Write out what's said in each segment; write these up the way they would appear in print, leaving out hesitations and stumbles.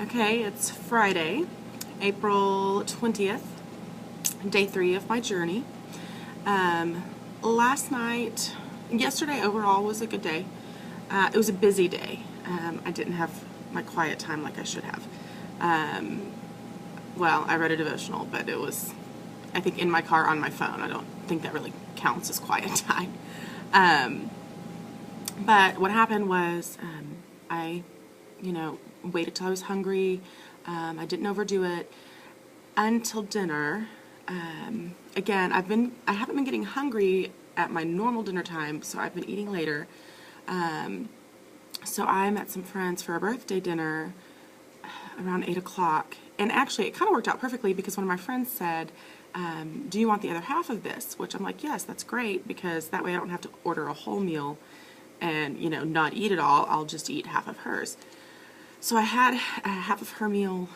Okay, it's Friday, April 20th, day 3 of my journey. Last night, yesterday overall was a good day. It was a busy day. I didn't have my quiet time like I should have. Well, I read a devotional, but it was, I think, in my car on my phone. I don't think that really counts as quiet time. But what happened was I, waited till I was hungry. I didn't overdo it until dinner. Again, I haven't been getting hungry at my normal dinner time, so I've been eating later. So I met some friends for a birthday dinner around 8 o'clock. And actually, it kind of worked out perfectly because one of my friends said, do you want the other half of this? Which I'm like, yes, that's great, because that way I don't have to order a whole meal and, not eat it all. I'll just eat half of hers. So I had half of her meal,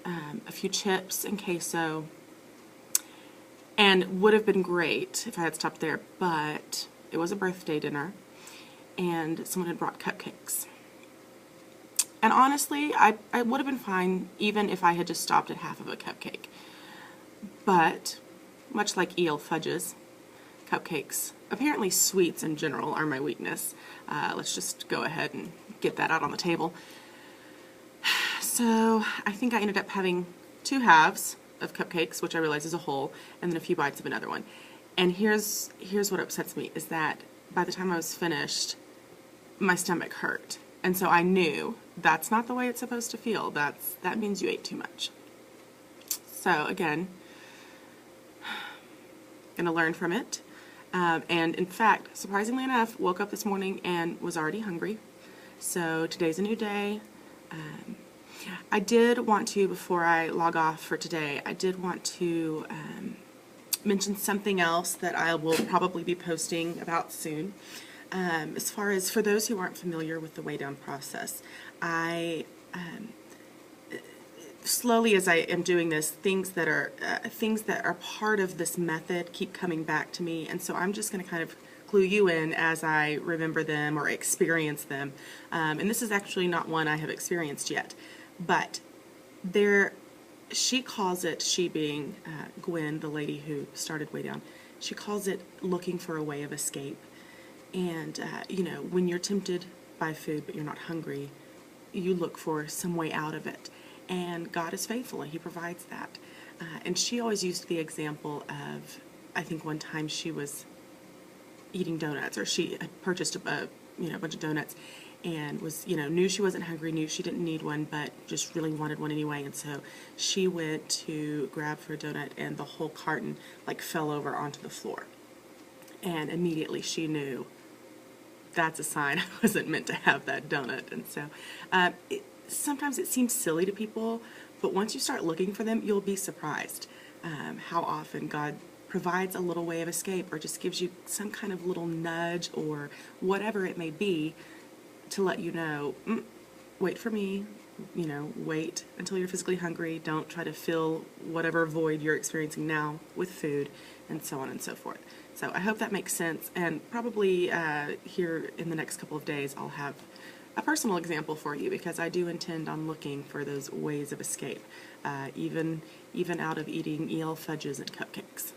a few chips and queso, and would have been great if I had stopped there, but it was a birthday dinner, and someone had brought cupcakes. And honestly, I would have been fine even if I had just stopped at half of a cupcake. But, much like E.L. Fudges, cupcakes, apparently sweets in general, are my weakness. Let's just go ahead and get that out on the table. So I think I ended up having 2 halves of cupcakes, which I realize is a whole, and then a few bites of another one. And here's what upsets me, is that by the time I was finished, my stomach hurt. And so I knew that's not the way it's supposed to feel. That means you ate too much. So again, gonna learn from it. And in fact, surprisingly enough, woke up this morning and was already hungry. So today's a new day. I did want to, before I log off for today, I did want to mention something else that I will probably be posting about soon. As far as, for those who aren't familiar with the weigh down process, I slowly, as I am doing this, things that are part of this method keep coming back to me, and so I'm just going to kind of clue you in as I remember them or experience them. And this is actually not one I have experienced yet, but she calls it, she being Gwen, the lady who started Weigh Down, she calls it looking for a way of escape. And, when you're tempted by food but you're not hungry, you look for some way out of it. And God is faithful, and He provides that. And she always used the example of, I think one time she was eating donuts, or she had purchased a bunch of donuts, and was, knew she wasn't hungry, knew she didn't need one, but just really wanted one anyway. And so she went to grab for a donut, and the whole carton fell over onto the floor. And immediately she knew, that's a sign I wasn't meant to have that donut. And so sometimes it seems silly to people, but once you start looking for them, you'll be surprised how often God provides a little way of escape, or just gives you some kind of little nudge or whatever it may be to let you know, wait for me, wait until you're physically hungry. Don't try to fill whatever void you're experiencing now with food, and so on and so forth. So I hope that makes sense, and probably here in the next couple of days I'll have a personal example for you, because I do intend on looking for those ways of escape, even out of eating E.L. Fudges and cupcakes.